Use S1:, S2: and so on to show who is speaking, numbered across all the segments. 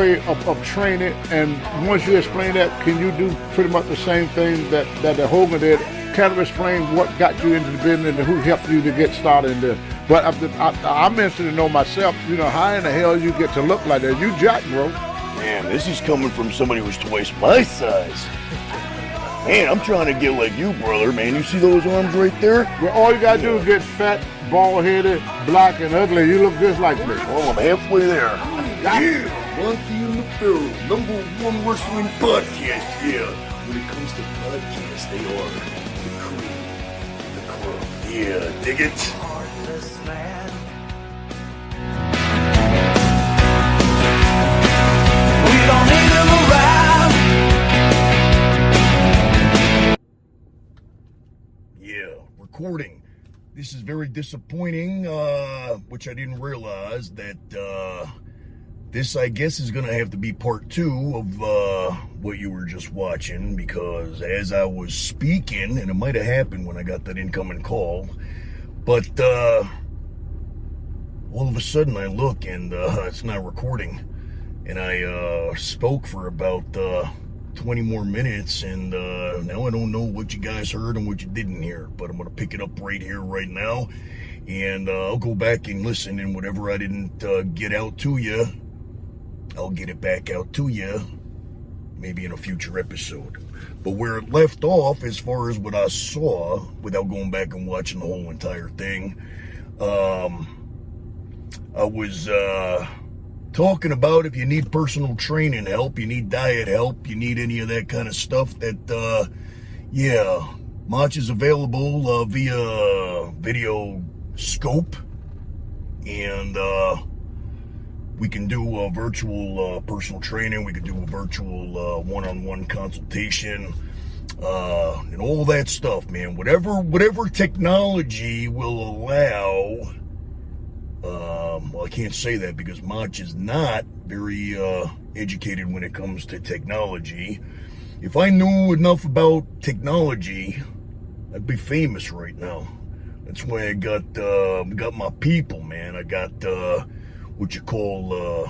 S1: way of training, and once you explain that, can you do pretty much the same thing that the Hogan did? Kind of explain what got you into the business and who helped you to get started in this. But I'm interested to know myself, how in the hell you get to look like that? You jack, bro.
S2: Man, this is coming from somebody who's twice my size. Man, I'm trying to get like you, brother, man. You see those arms right there?
S1: Well, all you gotta do is get fat, bald-headed, black, and ugly. You look just like me.
S2: Well, I'm halfway there. Yeah, Monty and the Pharaoh, #1 wrestling podcast, yeah. When it comes to podcasts, they are the cream, the crop. Yeah, dig it?
S3: We don't need them around.
S2: Yeah, recording. This is very disappointing, which I didn't realize that this, I guess, is going to have to be part 2 of what you were just watching, because as I was speaking, and it might have happened when I got that incoming call, but all of a sudden I look and it's not recording, and I spoke for about 20 more minutes, and now I don't know what you guys heard and what you didn't hear, but I'm going to pick it up right here, right now, and I'll go back and listen, and whatever I didn't get out to you, I'll get it back out to you, maybe in a future episode. But where it left off, as far as what I saw, without going back and watching the whole entire thing, I was talking about if you need personal training help, you need diet help, you need any of that kind of stuff, that, yeah, Motch is available via video scope, and we can do a virtual personal training, we can do a virtual one-on-one consultation, and all that stuff, man. Whatever technology will allow. Well, I can't say that because Motch is not very educated when it comes to technology. If I knew enough about technology, I'd be famous right now. That's why I got my people, man. I got what you call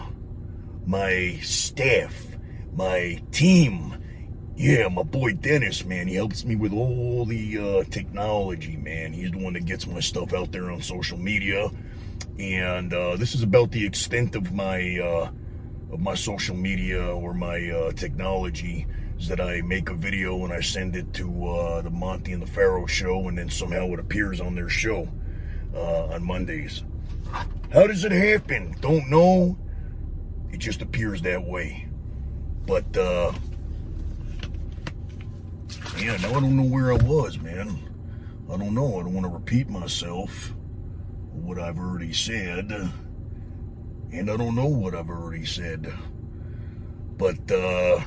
S2: my staff, my team. Yeah, my boy Dennis, man. He helps me with all the technology, man. He's the one that gets my stuff out there on social media. And this is about the extent of my social media or my technology, is that I make a video and I send it to the Monty and the Pharaoh show, and then somehow it appears on their show on Mondays. How does it happen? Don't know. It just appears that way. But yeah, now I don't know where I was, man. I don't know. I don't want to repeat myself, what I've already said, and I don't know what I've already said, but I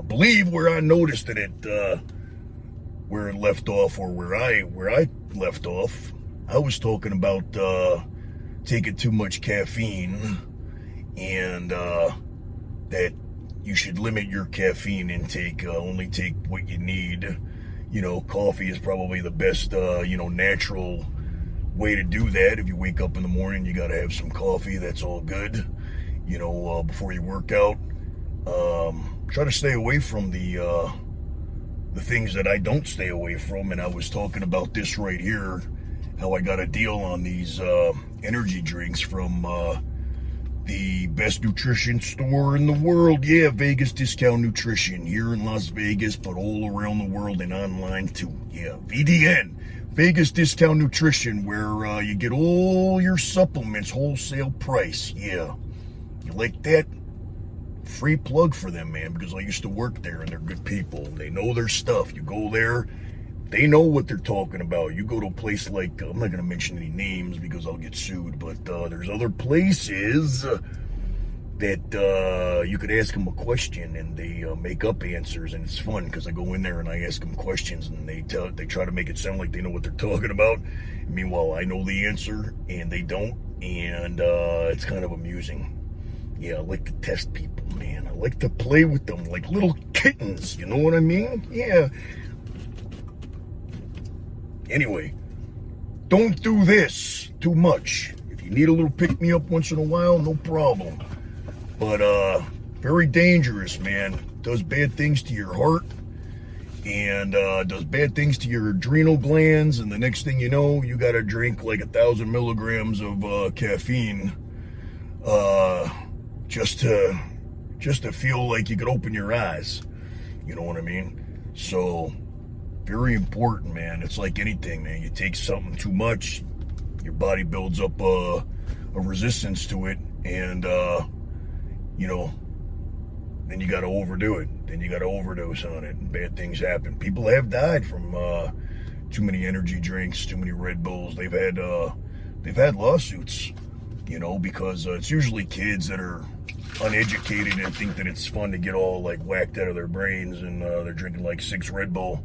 S2: believe where I noticed it, where it left off, or where I left off, I was talking about taking too much caffeine, and that you should limit your caffeine intake, only take what you need. Coffee is probably the best, natural way to do that. If you wake up in the morning, you got to have some coffee. That's all good. Before you work out, try to stay away from the things that I don't stay away from. And I was talking about this right here, how I got a deal on these energy drinks from the best nutrition store in the world. Yeah, Vegas Discount Nutrition here in Las Vegas, but all around the world and online too. Yeah, VDN. Vegas Discount Nutrition, where you get all your supplements wholesale price. Yeah, you like that? Free plug for them, man, because I used to work there, and they're good people. They know their stuff. You go there, they know what they're talking about. You go to a place like, I'm not going to mention any names because I'll get sued, but there's other places that you could ask them a question, and they make up answers, and it's fun because I go in there and I ask them questions, and they try to make it sound like they know what they're talking about. Meanwhile, I know the answer and they don't, and it's kind of amusing. Yeah, I like to test people, man. I like to play with them like little kittens. You know what I mean? Yeah. Anyway, don't do this too much. If you need a little pick-me-up once in a while, no problem. But Very dangerous, man. Does bad things to your heart and does bad things to your adrenal glands. And the next thing you know, you got to drink like 1,000 milligrams of caffeine just to feel like you could open your eyes. You know what I mean? So very important, man. It's like anything, man. You take something too much, your body builds up a resistance to it, and you know, then you got to overdo it. Then you got to overdose on it, and bad things happen. People have died from too many energy drinks, too many Red Bulls. They've had lawsuits, you know, because it's usually kids that are uneducated and think that it's fun to get all like whacked out of their brains, and they're drinking like 6 Red Bull,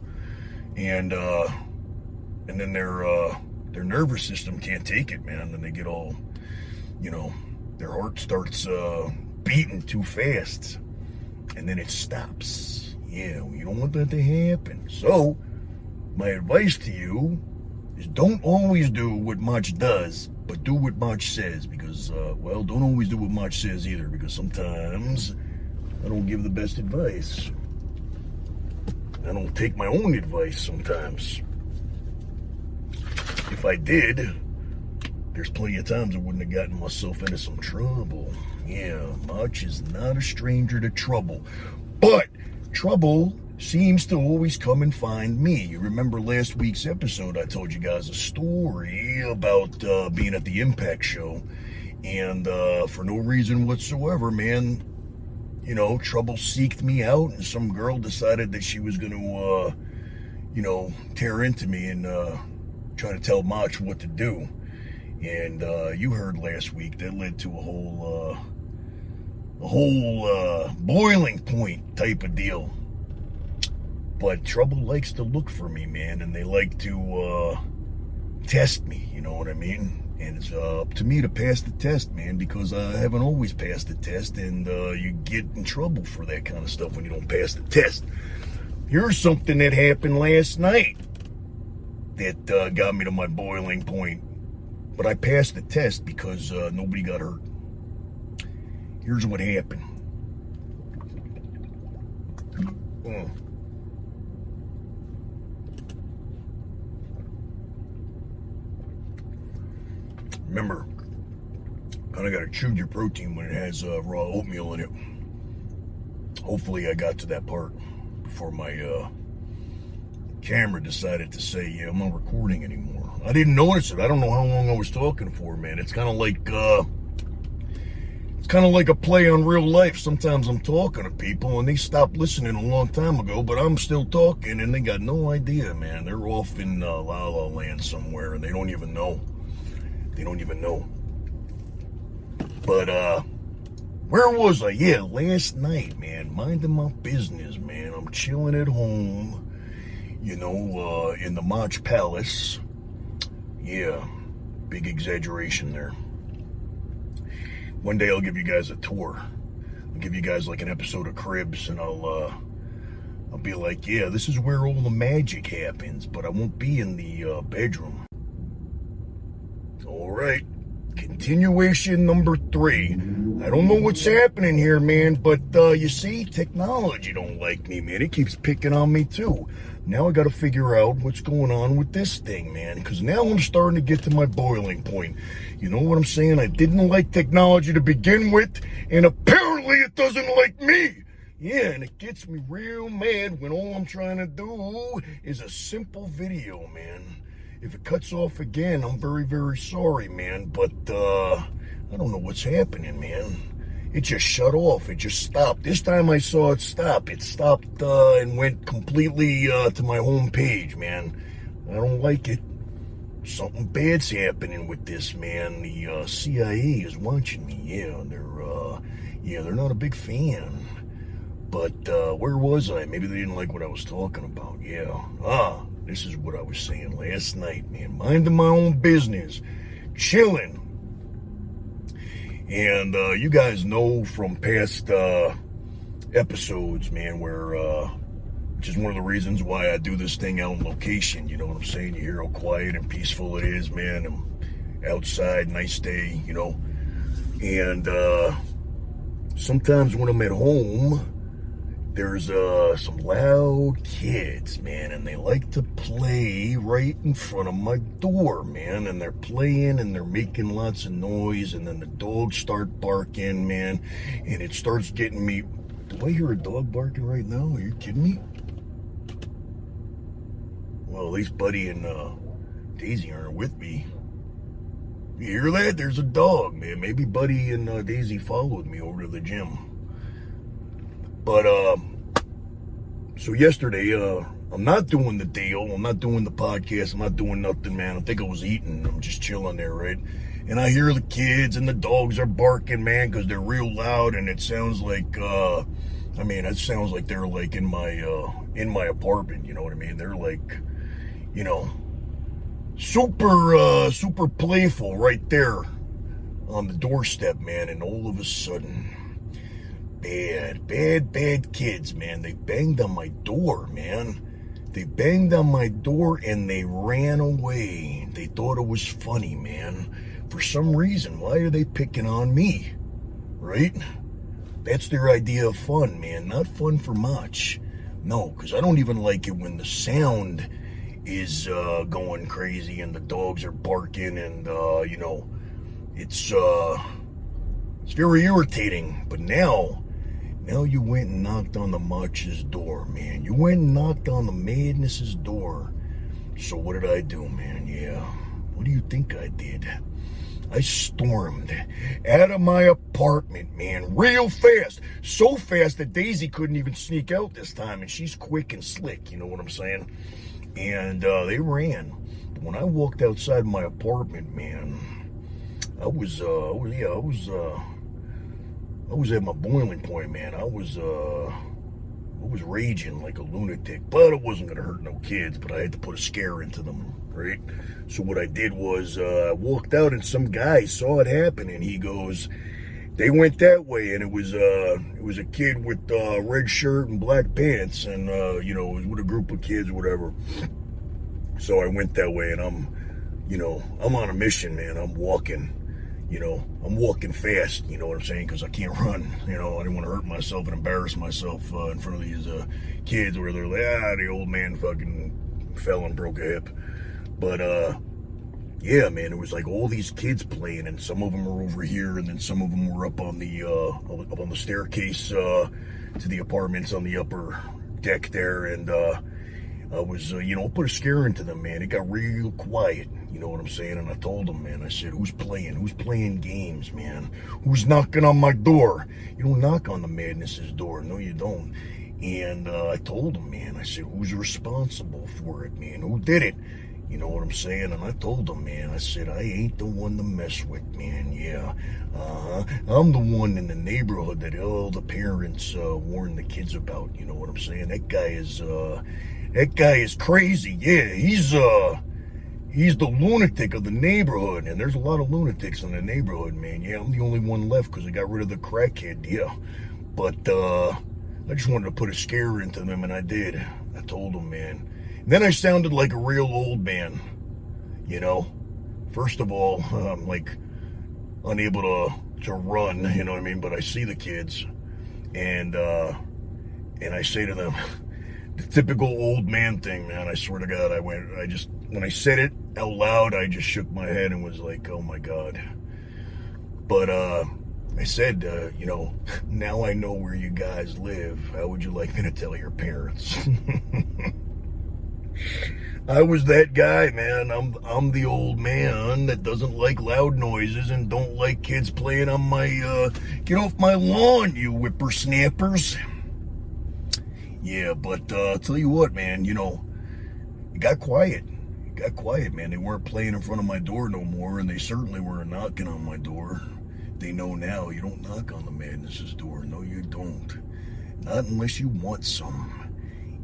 S2: and then their nervous system can't take it, man. Then they get all, you know, their heart starts beating too fast, and then it stops. Yeah, well, you don't want that to happen. So my advice to you is don't always do what Motch does, but do what Motch says, because, well, don't always do what Motch says either, because sometimes I don't give the best advice. I don't take my own advice sometimes. If I did, there's plenty of times I wouldn't have gotten myself into some trouble. Yeah, Motch is not a stranger to trouble, but trouble seems to always come and find me. You remember last week's episode, I told you guys a story about being at the Impact show, and for no reason whatsoever, man, you know, trouble seeked me out, and some girl decided that she was going to, you know, tear into me and try to tell Motch what to do. And you heard last week that led to a whole boiling point type of deal. But trouble likes to look for me, man, and they like to test me, you know what I mean? And it's up to me to pass the test, man, because I haven't always passed the test, and you get in trouble for that kind of stuff when you don't pass the test. Here's something that happened last night that got me to my boiling point. But I passed the test because nobody got hurt. Here's what happened. Remember, kind of got to chew your protein when it has raw oatmeal in it. Hopefully I got to that part before my camera decided to say, yeah, I'm not recording anymore. I didn't notice it. I don't know how long I was talking for, man. It's kind of like a play on real life. Sometimes I'm talking to people and they stopped listening a long time ago, but I'm still talking and they got no idea, man. They're off in La La Land somewhere and they don't even know. They don't even know. But where was I? Yeah, last night, man. Minding my business, man. I'm chilling at home, you know, in the Motch Palace. Yeah, big exaggeration there. One day I'll give you guys a tour. I'll give you guys like an episode of Cribs, and I'll be like, yeah, this is where all the magic happens, but I won't be in the bedroom. All right, continuation number 3. I don't know what's happening here, man, but you see, technology don't like me, man. It keeps picking on me too. Now I got to figure out what's going on with this thing, man, because now I'm starting to get to my boiling point. You know what I'm saying? I didn't like technology to begin with, and apparently it doesn't like me. Yeah, and it gets me real mad when all I'm trying to do is a simple video, man. If it cuts off again, I'm very, very sorry, man, but I don't know what's happening, man. It just shut off. It just stopped. This time I saw it stop. It stopped and went completely to my home page, man. I don't like it. Something bad's happening with this, man. The CIA is watching me. Yeah, they're not a big fan. But where was I? Maybe they didn't like what I was talking about. Yeah. This is what I was saying last night, man. Minding my own business. Chilling. And you guys know from past episodes, man, where, which is one of the reasons why I do this thing out on location, you know what I'm saying? You hear how quiet and peaceful it is, man. I'm outside, nice day, you know. And sometimes when I'm at home, there's some loud kids, man, and they like to play right in front of my door, man, and they're playing and they're making lots of noise, and then the dogs start barking, man, and it starts getting me. Do I hear a dog barking right now? Are you kidding me? Well, at least Buddy and Daisy aren't with me. You hear that? There's a dog, man. Maybe Buddy and Daisy followed me over to the gym. But, so yesterday, I'm not doing the deal. I'm not doing the podcast. I'm not doing nothing, man. I think I was eating. I'm just chilling there, right? And I hear the kids and the dogs are barking, man, because they're real loud, and it sounds like, it sounds like they're like in my apartment, you know what I mean? They're like, you know, super playful right there on the doorstep, man, and all of a sudden, bad kids, man. They banged on my door, man. They banged on my door and they ran away. They thought it was funny, man. For some reason, why are they picking on me? Right? That's their idea of fun, man. Not fun for Motch. No, because I don't even like it when the sound is going crazy and the dogs are barking and, it's very irritating. But now you went and knocked on the Motch's door, man. You went and knocked on the Madness's door. So what did I do, man? Yeah. What do you think I did? I stormed out of my apartment, man, real fast. So fast that Daisy couldn't even sneak out this time, and she's quick and slick, you know what I'm saying? And they ran. When I walked outside my apartment, man, I was at my boiling point, man. I was raging like a lunatic, but it wasn't gonna hurt no kids, but I had to put a scare into them, right? So what I did was I walked out and some guy saw it happen and he goes, they went that way, and it was a kid with red shirt and black pants, and it was with a group of kids, whatever. So I went that way, and I'm on a mission, man. I'm walking fast, you know what I'm saying? Because I can't run, I didn't want to hurt myself and embarrass myself in front of these kids where they're like, the old man fucking fell and broke a hip. But, yeah, man, it was like all these kids playing, and some of them were over here, and then some of them were up on the staircase to the apartments on the upper deck there, and I was, put a scare into them, man. It got real quiet, you know what I'm saying? And I told them, man, I said, who's playing games, man? Who's knocking on my door? You don't knock on the Madness's door. No, you don't. And I told them, man, I said, who's responsible for it, man? Who did it? You know what I'm saying? And I told them, man, I said, I ain't the one to mess with, man. Yeah. I'm the one in the neighborhood that all the parents warn the kids about. You know what I'm saying? That guy is crazy. Yeah, he's the lunatic of the neighborhood, and there's a lot of lunatics in the neighborhood, man. Yeah, I'm the only one left because I got rid of the crackhead. Yeah, but I just wanted to put a scare into them, and I did. I told them, man. And then I sounded like a real old man, First of all, I'm like unable to run, you know what I mean? But I see the kids, and I say to them, the typical old man thing, man. I swear to God, when I said it out loud, I just shook my head and was like, oh my God. But I said, now I know where you guys live. How would you like me to tell your parents? I was that guy, man. I'm the old man that doesn't like loud noises and don't like kids playing on my, get off my lawn, you whippersnappers. Yeah, but I'll tell you what, man, it got quiet. It got quiet, man. They weren't playing in front of my door no more, and they certainly weren't knocking on my door. They know now you don't knock on the Madness's door. No, you don't. Not unless you want some.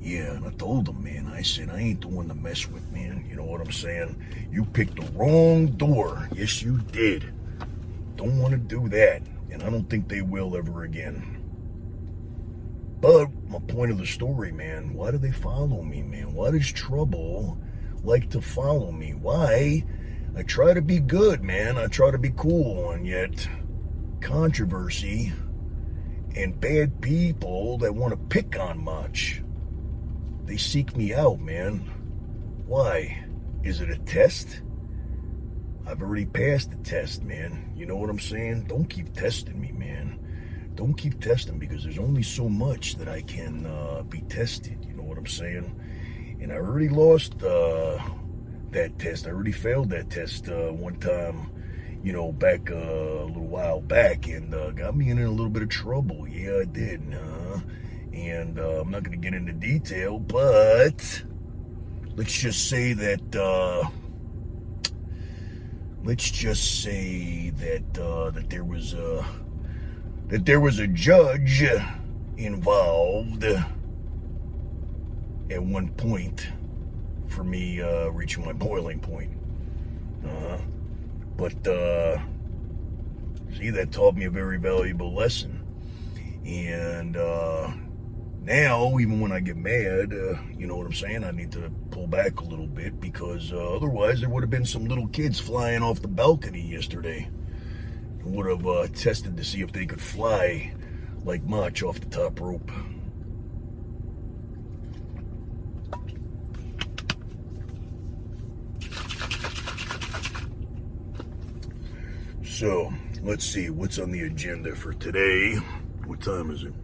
S2: Yeah, and I told them, man, I said, I ain't the one to mess with, man. You know what I'm saying? You picked the wrong door. Yes, you did. Don't want to do that, and I don't think they will ever again. But my point of the story, man, why do they follow me, man? Why does trouble like to follow me? Why? I try to be good, man. I try to be cool, and yet controversy and bad people that want to pick on Motch. They seek me out, man. Why? Is it a test? I've already passed the test, man. You know what I'm saying? Don't keep testing me, man. Don't keep testing, because there's only so much that I can be tested. You know what I'm saying? And I already lost that test. I already failed that test one time, you know, back a little while back, and got me in a little bit of trouble. Yeah, I did. And I'm not going to get into detail, but let's just say that that there was a judge involved at one point for me reaching my boiling point. But see, that taught me a very valuable lesson. And now, even when I get mad, you know what I'm saying, I need to pull back a little bit, because otherwise there would have been some little kids flying off the balcony yesterday. Would have tested to see if they could fly like Motch off the top rope. So, let's see what's on the agenda for today. What time is it?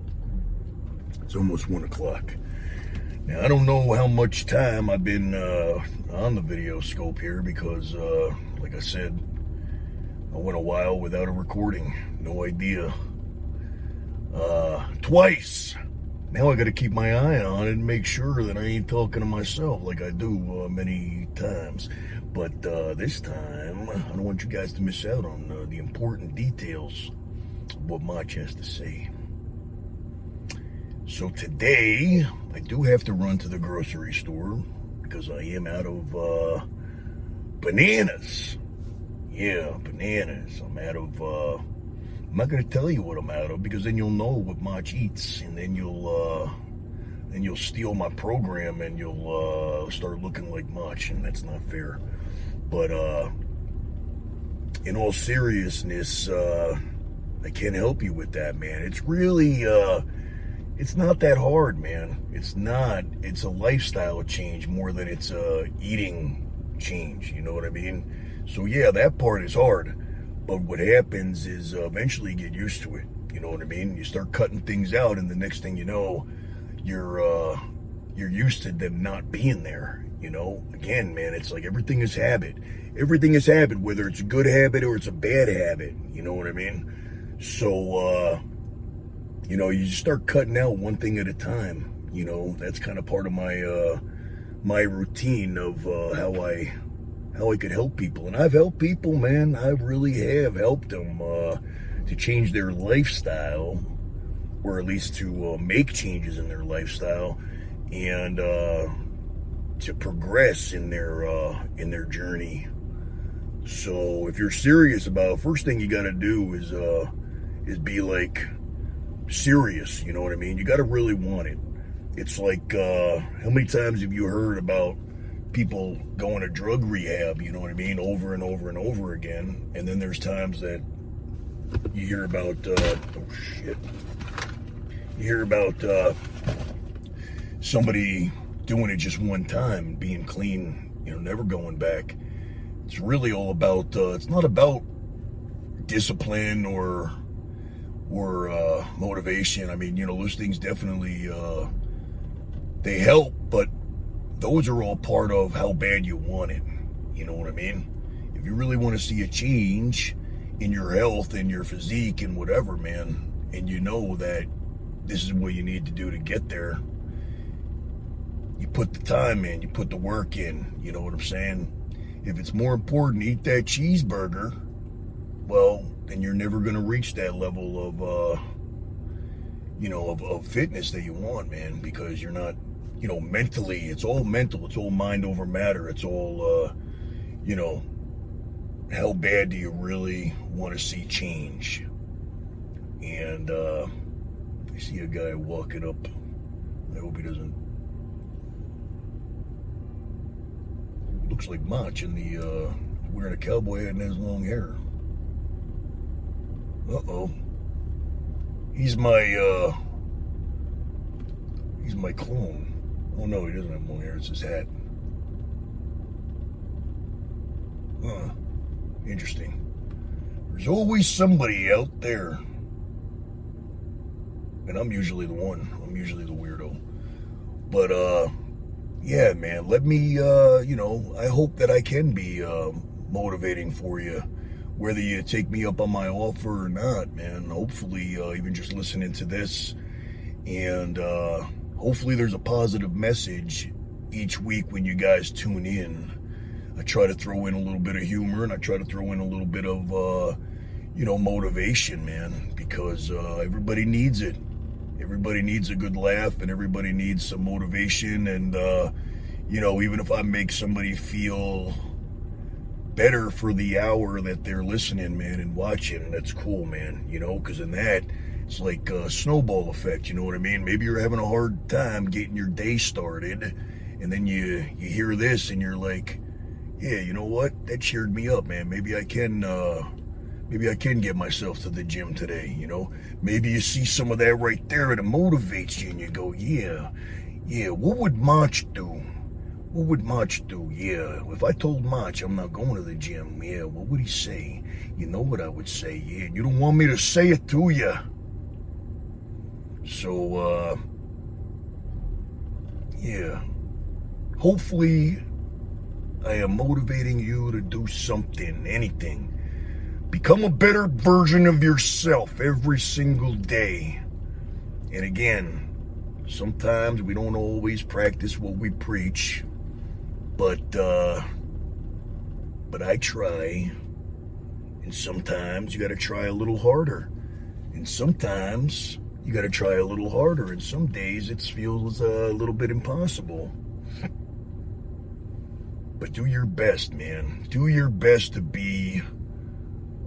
S2: It's almost 1 o'clock. Now, I don't know how much time I've been on the video scope here, because, like I said, I went a while without a recording. No idea. Twice. Now I got to keep my eye on it and make sure that I ain't talking to myself like I do many times. But this time, I don't want you guys to miss out on the important details of what Motch has to say. So today, I do have to run to the grocery store, because I am out of bananas. Yeah, bananas. I'm out of, I'm not going to tell you what I'm out of, because then you'll know what Motch eats, and then you'll steal my program, and you'll start looking like Motch, and that's not fair. But in all seriousness, I can't help you with that, man. It's really, it's not that hard, man. It's not. It's a lifestyle change more than it's a eating change, you know what I mean? So yeah, that part is hard, but what happens is eventually you get used to it. You know what I mean? You start cutting things out, and the next thing you know, you're used to them not being there. You know, again, man, it's like everything is habit. Everything is habit, whether it's a good habit or it's a bad habit. You know what I mean? So, you know, you just start cutting out one thing at a time. You know, that's kind of part of my my routine of how I could help people. And I've helped people, man. I really have helped them to change their lifestyle, or at least to make changes in their lifestyle, and to progress in their journey. So if you're serious about it, first thing you got to do is be like serious. You know what I mean? You got to really want it. It's like, how many times have you heard about people going to drug rehab, you know what I mean, over and over and over again? And then there's times that you hear about, you hear about somebody doing it just one time, being clean, you know, never going back. It's really all about, it's not about discipline or motivation. I mean, you know, those things definitely, they help, but those are all part of how bad you want it. You know what I mean? If you really want to see a change in your health and your physique and whatever, man, and you know that this is what you need to do to get there, you put the time in, you put the work in. You know what I'm saying? If it's more important to eat that cheeseburger, well, then you're never going to reach that level of, you know, of fitness that you want, man, because you're not, you know, mentally, it's all mental, it's all mind over matter, it's all, you know, how bad do you really want to see change? And I see a guy walking up. I hope he doesn't. Looks like Motch in the, wearing a cowboy hat and has long hair. Uh-oh. He's my clone. Oh no, he doesn't have long hair, it's his hat. Huh. Interesting. There's always somebody out there. And I'm usually the one. I'm usually the weirdo. But yeah, man, let me I hope that I can be motivating for you. Whether you take me up on my offer or not, man. Hopefully, even just listening to this, and hopefully there's a positive message each week when you guys tune in. I try to throw in a little bit of humor, and I try to throw in a little bit of, motivation, man, because everybody needs it. Everybody needs a good laugh, and everybody needs some motivation, and, even if I make somebody feel better for the hour that they're listening, man, and watching, that's cool, man, because in that, it's like a snowball effect, you know what I mean? Maybe you're having a hard time getting your day started, and then you hear this, and you're like, yeah, you know what? That cheered me up, man. Maybe I can get myself to the gym today, Maybe you see some of that right there, and it motivates you, and you go, yeah, what would Motch do? What would Motch do? Yeah, if I told Motch I'm not going to the gym, yeah, what would he say? You know what I would say, yeah. You don't want me to say it to you. So, yeah. Hopefully, I am motivating you to do something, anything. Become a better version of yourself every single day. And again, sometimes we don't always practice what we preach. But I try, and sometimes you got to try a little harder, and sometimes you got to try a little harder, and some days it feels a little bit impossible. But do your best, man. Do your best to be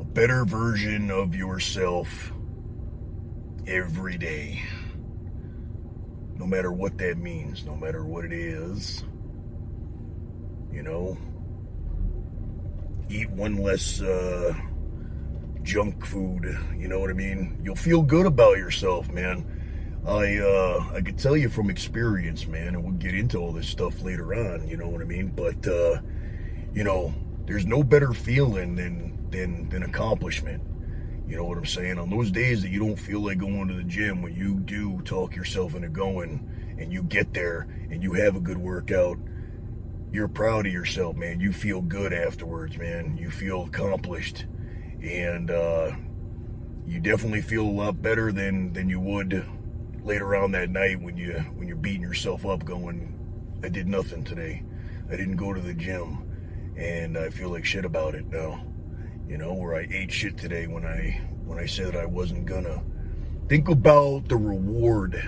S2: a better version of yourself every day. No matter what that means, no matter what it is. Eat one less junk food, you know what I mean? You'll feel good about yourself, man. I could tell you from experience, man, and we'll get into all this stuff later on, you know what I mean? But, there's no better feeling than accomplishment. You know what I'm saying? On those days that you don't feel like going to the gym, when you do talk yourself into going, and you get there, and you have a good workout, you're proud of yourself, man. You feel good afterwards, man. You feel accomplished. And you definitely feel a lot better than you would later on that night when you're beating yourself up going, I did nothing today. I didn't go to the gym. And I feel like shit about it now. Or I ate shit today when I said I wasn't gonna. Think about the reward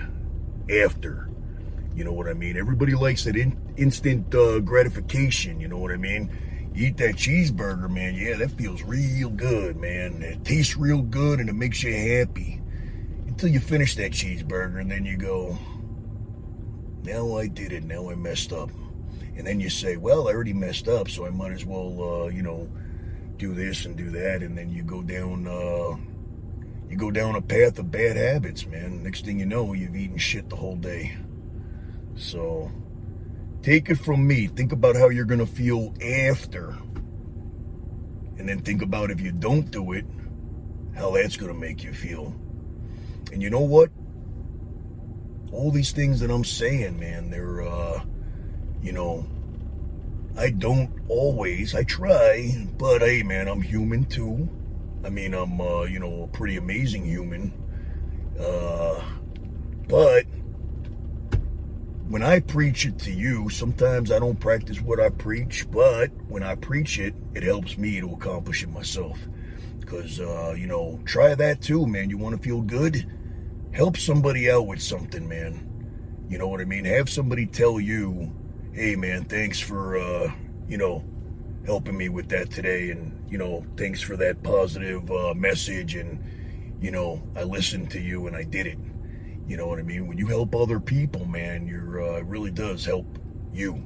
S2: after. You know what I mean? Everybody likes that instant gratification, you know what I mean? You eat that cheeseburger, man, yeah, that feels real good, man. It tastes real good and it makes you happy. Until you finish that cheeseburger and then you go, now I did it, now I messed up. And then you say, well, I already messed up, so I might as well, do this and do that. And then you go down a path of bad habits, man. Next thing you know, you've eaten shit the whole day. So, take it from me. Think about how you're going to feel after. And then think about if you don't do it, how that's going to make you feel. And you know what? All these things that I'm saying, man, they're, I don't always, I try, but hey, man, I'm human too. I mean, I'm, a pretty amazing human. But when I preach it to you, sometimes I don't practice what I preach, but when I preach it, it helps me to accomplish it myself. Because, try that too, man. You want to feel good? Help somebody out with something, man. You know what I mean? Have somebody tell you, hey, man, thanks for, helping me with that today. And, thanks for that positive message. And, I listened to you and I did it. You know what I mean? When you help other people, man, it really does help you.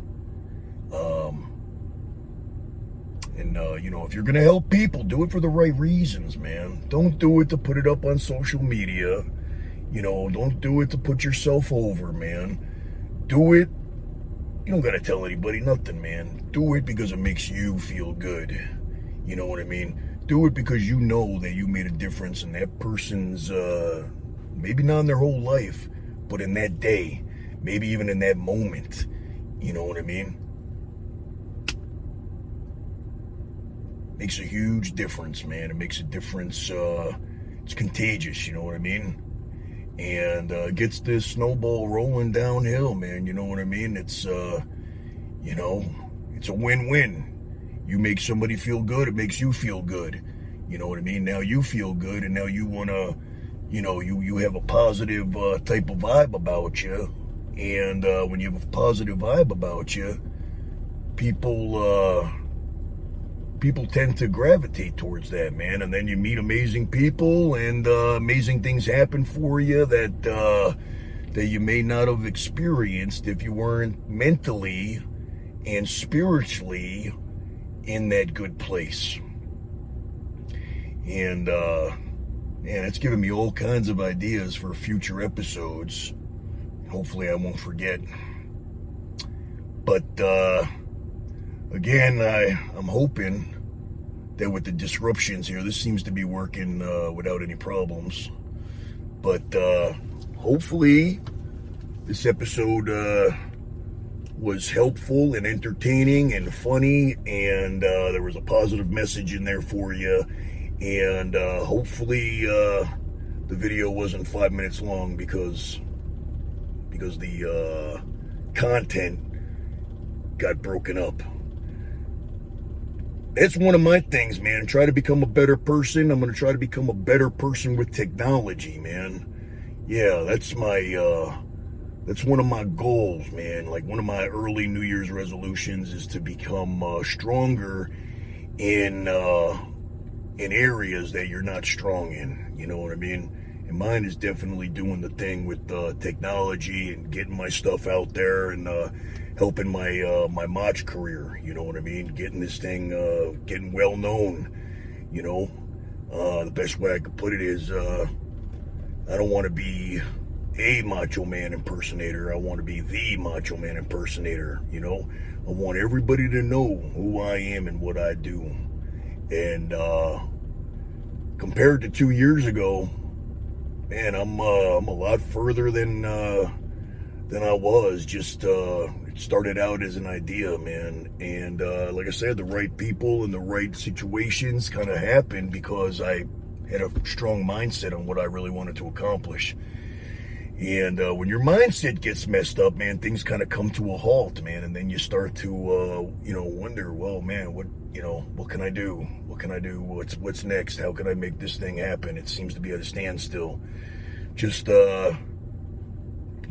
S2: If you're going to help people, do it for the right reasons, man. Don't do it to put it up on social media. You know, don't do it to put yourself over, man. Do it. You don't gotta tell anybody nothing, man. Do it because it makes you feel good. You know what I mean? Do it because you know that you made a difference in that person's, maybe not in their whole life, but in that day, maybe even in that moment. You know what I mean? Makes a huge difference, man. It makes a difference. It's contagious, you know what I mean? And gets this snowball rolling downhill, man. You know what I mean? It's, you know, it's a win-win. You make somebody feel good, it makes you feel good. You know what I mean? Now you feel good, and now you want to, you know, you have a positive type of vibe about you. And when you have a positive vibe about you, people tend to gravitate towards that, man. And then you meet amazing people, and amazing things happen for you that you may not have experienced if you weren't mentally and spiritually in that good place. And man, it's given me all kinds of ideas for future episodes. Hopefully I won't forget. But again, I'm hoping that with the disruptions here, this seems to be working without any problems. But hopefully this episode was helpful and entertaining and funny, and there was a positive message in there for you. And hopefully the video wasn't 5 minutes long because the content got broken up. That's one of my things, man. Try to become a better person. I'm going to try to become a better person with technology, man. Yeah, that's one of my goals, man. Like, one of my early New Year's resolutions is to become stronger in areas that you're not strong in. You know what I mean? And mine is definitely doing the thing with technology and getting my stuff out there and helping my Motch career. You know what I mean? Getting this thing, getting well known. You know, the best way I could put it is, I don't want to be a Macho Man impersonator. I want to be the Macho Man impersonator. You know, I want everybody to know who I am and what I do. And compared to 2 years ago, man, I'm a lot further than I was. Just it started out as an idea, man, and like I said, the right people and the right situations kind of happened because I had a strong mindset on what I really wanted to accomplish. And when your mindset gets messed up, man, things kind of come to a halt, man, and then you start to wonder, well, man, what can I do? What can I do? What's next? How can I make this thing happen? It seems to be at a standstill. Just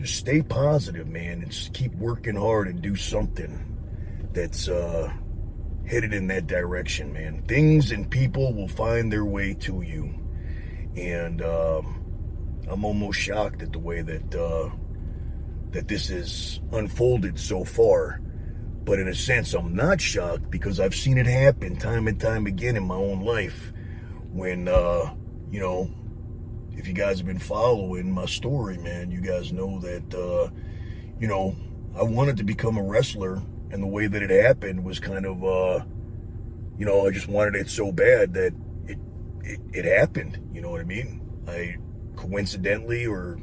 S2: stay positive, man, and just keep working hard and do something that's headed in that direction, man. Things and people will find their way to you. And I'm almost shocked at the way that this has unfolded so far. But in a sense, I'm not shocked because I've seen it happen time and time again in my own life. When, if you guys have been following my story, man, you guys know that, I wanted to become a wrestler. And the way that it happened was kind of, I just wanted it so bad that it happened. You know what I mean? I coincidentally, or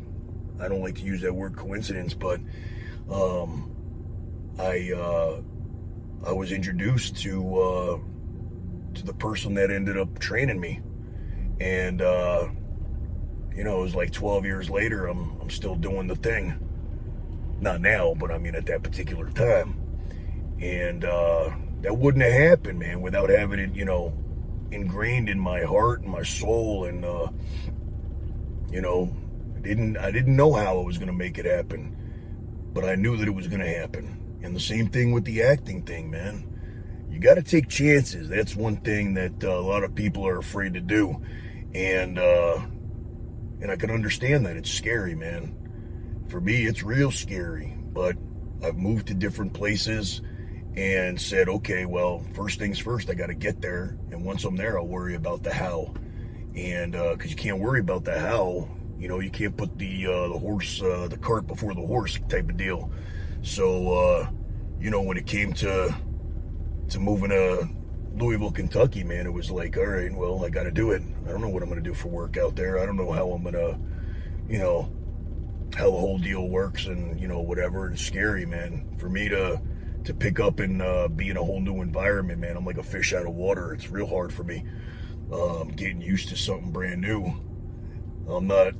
S2: I don't like to use that word coincidence, but I was introduced to the person that ended up training me, and it was like 12 years later. I'm still doing the thing, not now, but I mean at that particular time, and that wouldn't have happened, man, without having it, ingrained in my heart and my soul, and I didn't know how I was going to make it happen, but I knew that it was going to happen. And the same thing with the acting thing, man. You got to take chances. That's one thing that a lot of people are afraid to do. And I can understand that. It's scary, man. For me, it's real scary. But I've moved to different places and said, okay, well, first things first, I got to get there. And once I'm there, I'll worry about the how. And because you can't worry about the how, You know, you can't put the the cart before the horse type of deal. So, you know, when it came to moving to Louisville, Kentucky, man, it was like, all right, well, I got to do it. I don't know what I'm going to do for work out there. I don't know how I'm going to, you know, how the whole deal works and, you know, whatever. It's scary, man. For me to pick up and be in a whole new environment, man, I'm like a fish out of water. It's real hard for me. Getting used to something brand new. I'm not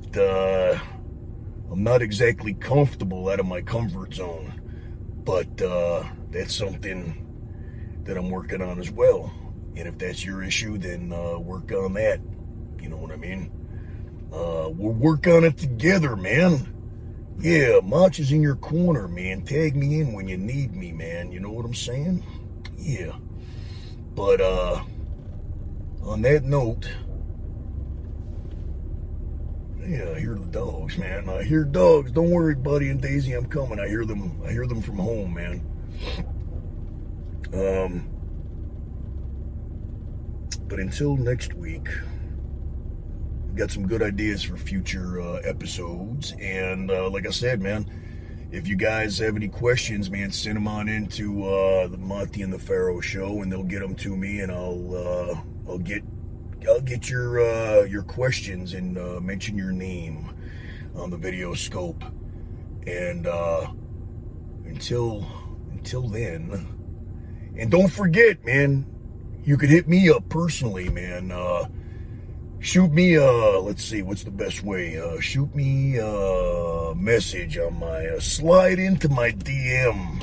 S2: exactly comfortable out of my comfort zone, but that's something that I'm working on as well. And if that's your issue, then work on that. You know what I mean? We'll work on it together, man. Yeah, Motch is in your corner, man. Tag me in when you need me, man. You know what I'm saying? Yeah. But on that note, yeah, I hear the dogs, man. I hear dogs. Don't worry, Buddy and Daisy, I'm coming. I hear them from home, man. But until next week, I've got some good ideas for future episodes. And like I said, man, if you guys have any questions, man, send them on into the Monty and the Pharaoh show, and they'll get them to me, and I'll get your questions and mention your name on the video scope. And until then, and don't forget, man, you could hit me up personally, man. Shoot me, let's see, what's the best way? Shoot me a message on my, slide into my DM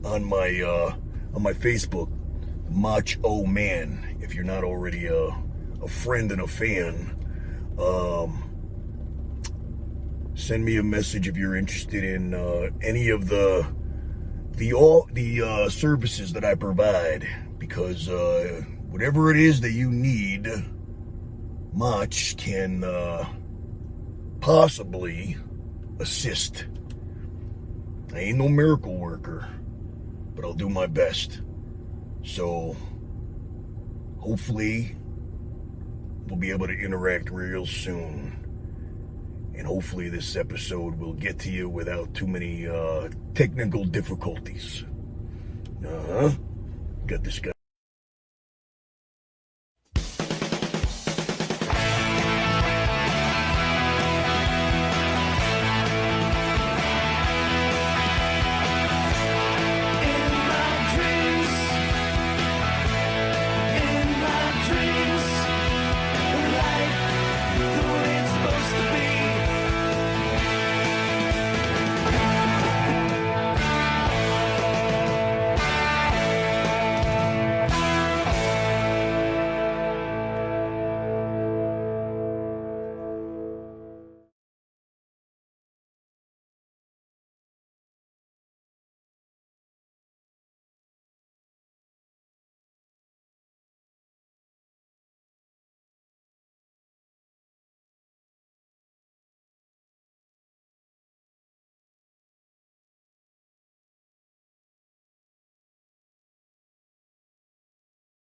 S2: on my Facebook, Motch-0-Man, if you're not already a friend and a fan. Send me a message if you're interested in any of the services that I provide, because whatever it is that you need, Motch can possibly assist. I ain't no miracle worker, but I'll do my best. So hopefully we'll be able to interact real soon. And hopefully this episode will get to you without too many technical difficulties. Got this guy.